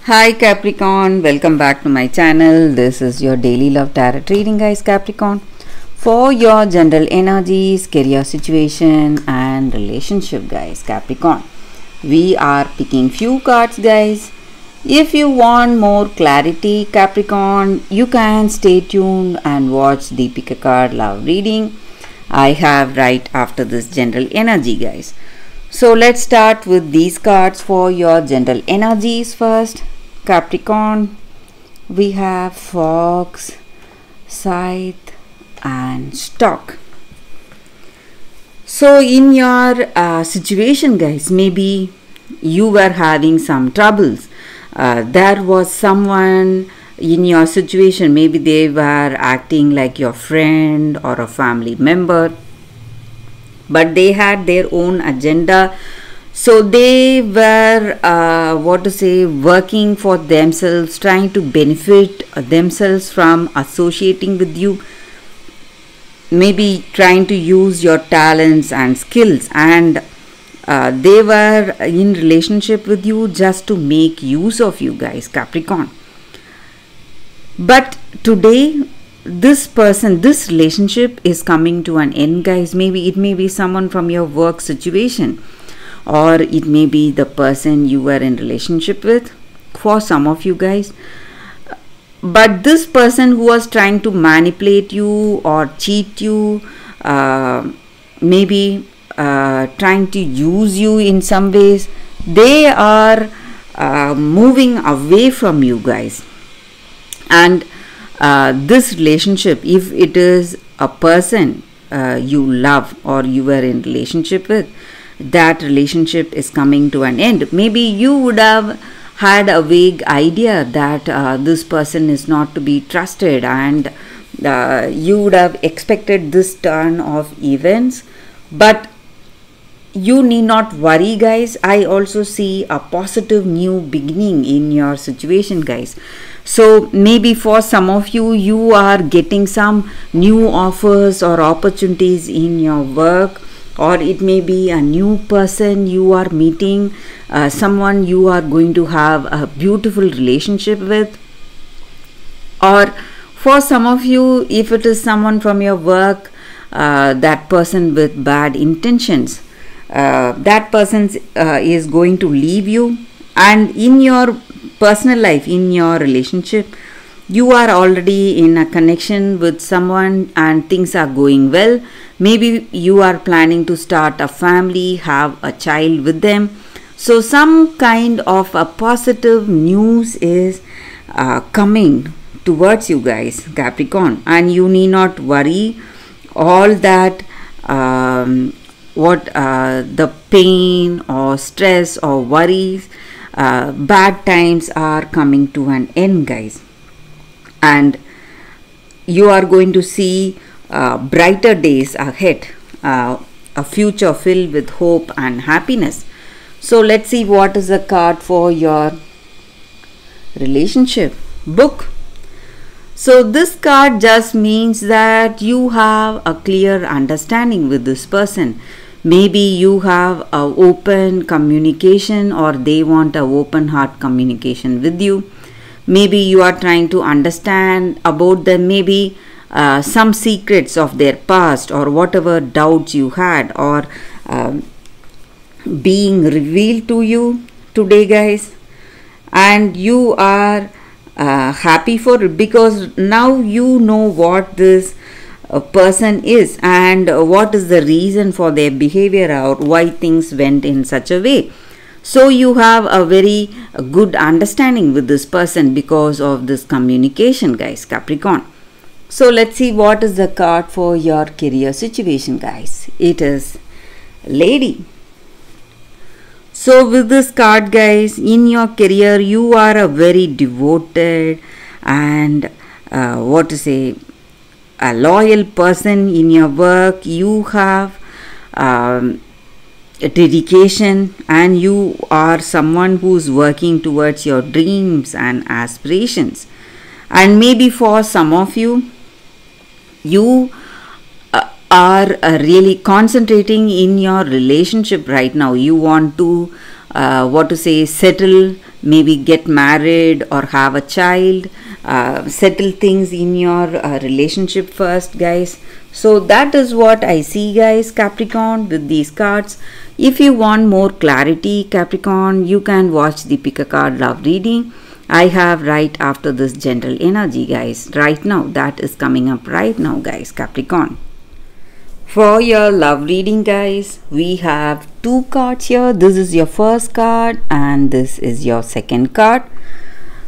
Hi Capricorn, welcome back to my channel. This is your daily love tarot reading, guys. Capricorn, for your general energies, career situation and relationship, guys. Capricorn, we are picking few cards, guys. If you want more clarity, Capricorn, you can stay tuned and watch the pick a card love reading I have right after this general energy, guys. So let's start with these cards for your general energies first. Capricorn, we have Fox, Scythe and Stork. So in your situation, guys, maybe you were having some troubles. There was someone in your situation, maybe they were acting like your friend or a family member, but they had their own agenda. So they were working for themselves, trying to benefit themselves from associating with you, maybe trying to use your talents and skills, and they were in relationship with you just to make use of you, guys, Capricorn. But today this relationship is coming to an end, guys. Maybe it may be someone from your work situation, or it may be the person you were in relationship with, for some of you guys. But this person who was trying to manipulate you or cheat you, maybe trying to use you in some ways, they are moving away from you, guys. And this relationship, if it is a person you love or you were in relationship with, that relationship is coming to an end. Maybe you would have had a vague idea that this person is not to be trusted, and you would have expected this turn of events. But you need not worry, guys. I also see a positive new beginning in your situation, guys. So maybe for some of you, you are getting some new offers or opportunities in your work, or it may be a new person you are meeting, someone you are going to have a beautiful relationship with. Or for some of you, if it is someone from your work, that person with bad intentions, that person is going to leave you. And in your personal life, in your relationship, you are already in a connection with someone and things are going well. Maybe you are planning to start a family, have a child with them. So some kind of a positive news is coming towards you, guys, Capricorn. And you need not worry all that the pain or stress or worries. Bad times are coming to an end, guys. And you are going to see brighter days ahead, a future filled with hope and happiness. So let's see what is the card for your relationship book. So this card just means that you have a clear understanding with this person. Maybe you have an open communication, or they want an open heart communication with you. Maybe you are trying to understand about them, maybe some secrets of their past, or whatever doubts you had, or being revealed to you today, guys. And you are happy for it, because now you know what this person is and what is the reason for their behavior, or why things went in such a way. So you have a very good understanding with this person because of this communication, guys, Capricorn. So let's see what is the card for your career situation, guys. It is Lady. So with this card, guys, in your career, you are a very devoted and a loyal person in your work. You have dedication, and you are someone who's working towards your dreams and aspirations. And maybe for some of you, you are really concentrating in your relationship right now. You want to settle maybe get married or have a child, settle things in your relationship first, guys. So that is what I see, guys, Capricorn, with these cards. If you want more clarity, Capricorn, you can watch the pick a card love reading I have right after this general energy, guys. Right now, that is coming up right now, guys, Capricorn. For your love reading, guys, we have two cards here. This is your first card and this is your second card.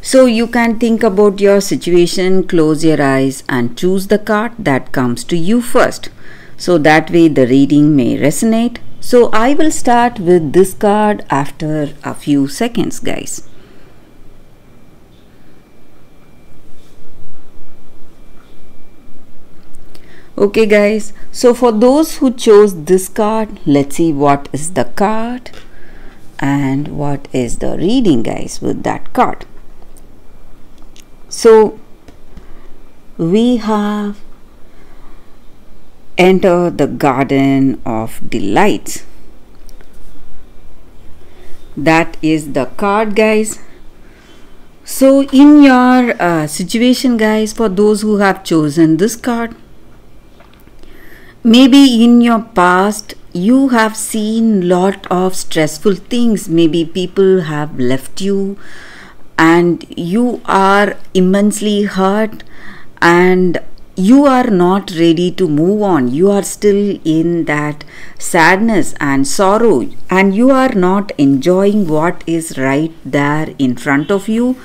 So you can think about your situation, close your eyes and choose the card that comes to you first. So that way the reading may resonate. So I will start with this card after a few seconds, guys. Okay, guys, so for those who chose this card, let's see what is the card and what is the reading, guys, with that card. So we have enter the garden of delights. That is the card, guys. So in your situation, guys, for those who have chosen this card, maybe in your past you have seen lot of stressful things. Maybe people have left you and you are immensely hurt and you are not ready to move on. You are still in that sadness and sorrow and you are not enjoying what is right there in front of you.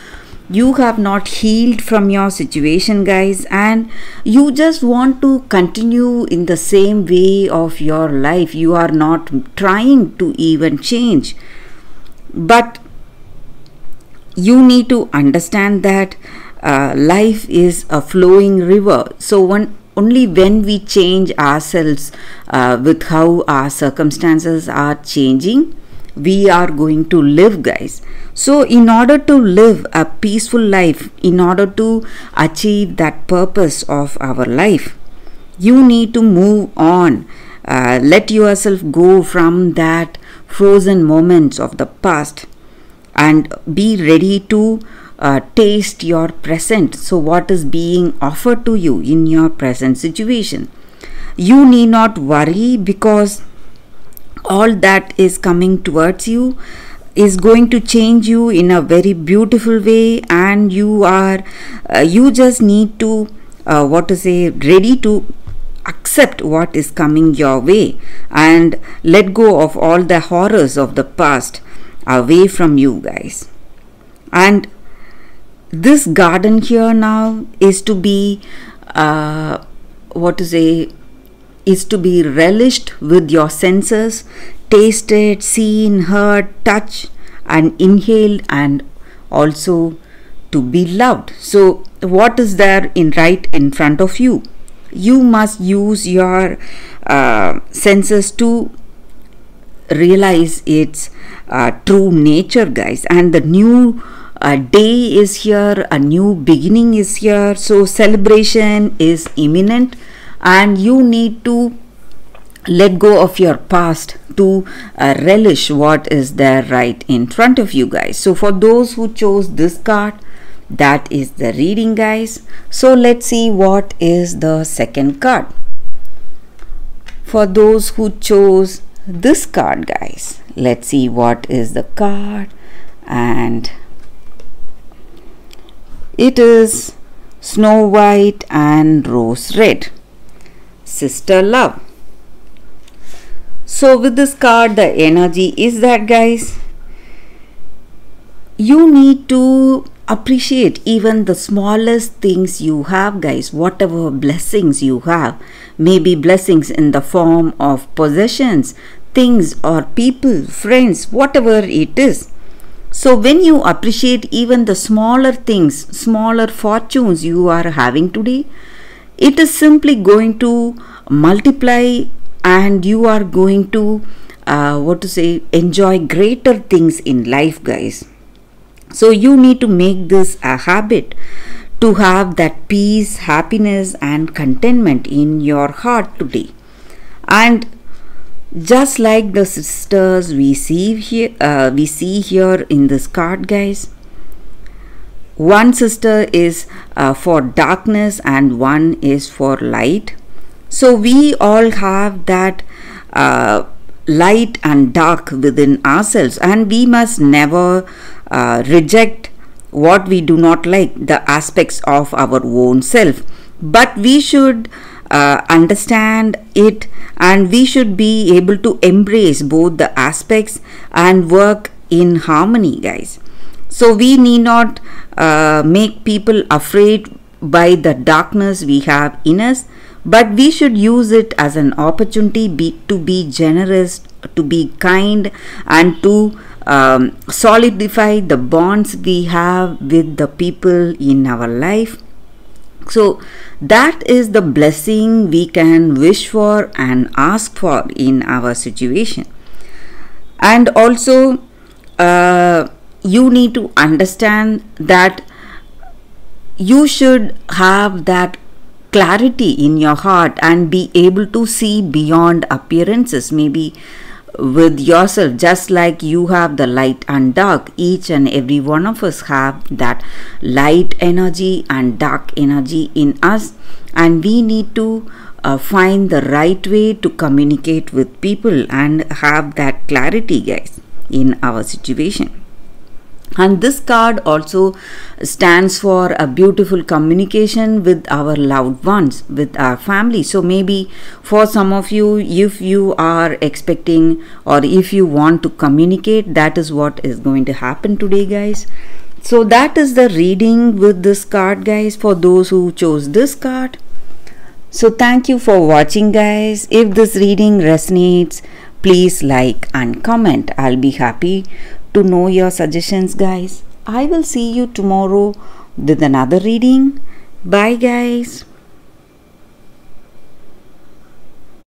You have not healed from your situation, guys, and you just want to continue in the same way of your life. You are not trying to even change. But you need to understand that life is a flowing river. So only when we change ourselves with how our circumstances are changing, we are going to live, guys. So in order to live a peaceful life, in order to achieve that purpose of our life, you need to move on. Let yourself go from that frozen moments of the past and be ready to taste your present. So what is being offered to you in your present situation? You need not worry, because all that is coming towards you is going to change you in a very beautiful way, and you just need to ready to accept what is coming your way and let go of all the horrors of the past away from you, guys. And this garden here now is to be is to be relished with your senses, tasted, seen, heard, touched and inhaled, and also to be loved. So what is there right in front of you? You must use your senses to realize its true nature, guys. And the new day is here, a new beginning is here. So celebration is imminent and you need to let go of your past to relish what is there right in front of you, guys. So for those who chose this card, that is the reading, guys. So let's see what is the second card. For those who chose this card, guys, let's see what is the card, and it is Snow White and Rose Red, Sister Love. So with this card, the energy is that, guys, you need to appreciate even the smallest things you have, guys. Whatever blessings you have, maybe blessings in the form of possessions, things or people, friends, whatever it is. So when you appreciate even the smaller things, smaller fortunes you are having today, it is simply going to multiply and you are going to enjoy greater things in life, guys. So you need to make this a habit to have that peace, happiness and contentment in your heart today. And Just like the sisters we see here in this card, guys. One sister is for darkness and one is for light. So we all have that light and dark within ourselves, and we must never reject what we do not like, the aspects of our own self, but we should understand it, and we should be able to embrace both the aspects and work in harmony, guys. So we need not make people afraid by the darkness we have in us, but we should use it as an opportunity to be generous, to be kind, and to solidify the bonds we have with the people in our life. So that is the blessing we can wish for and ask for in our situation. And also you need to understand that you should have that clarity in your heart and be able to see beyond appearances, maybe with yourself. Just like you have the light and dark, each and every one of us have that light energy and dark energy in us, and we need to find the right way to communicate with people and have that clarity, guys, in our situation. And this card also stands for a beautiful communication with our loved ones, with our family. So maybe for some of you, if you are expecting or if you want to communicate, that is what is going to happen today, guys. So that is the reading with this card, guys, for those who chose this card. So thank you for watching, guys. If this reading resonates, please like and comment. I'll be happy to know your suggestions, guys. I will see you tomorrow with another reading. Bye, guys.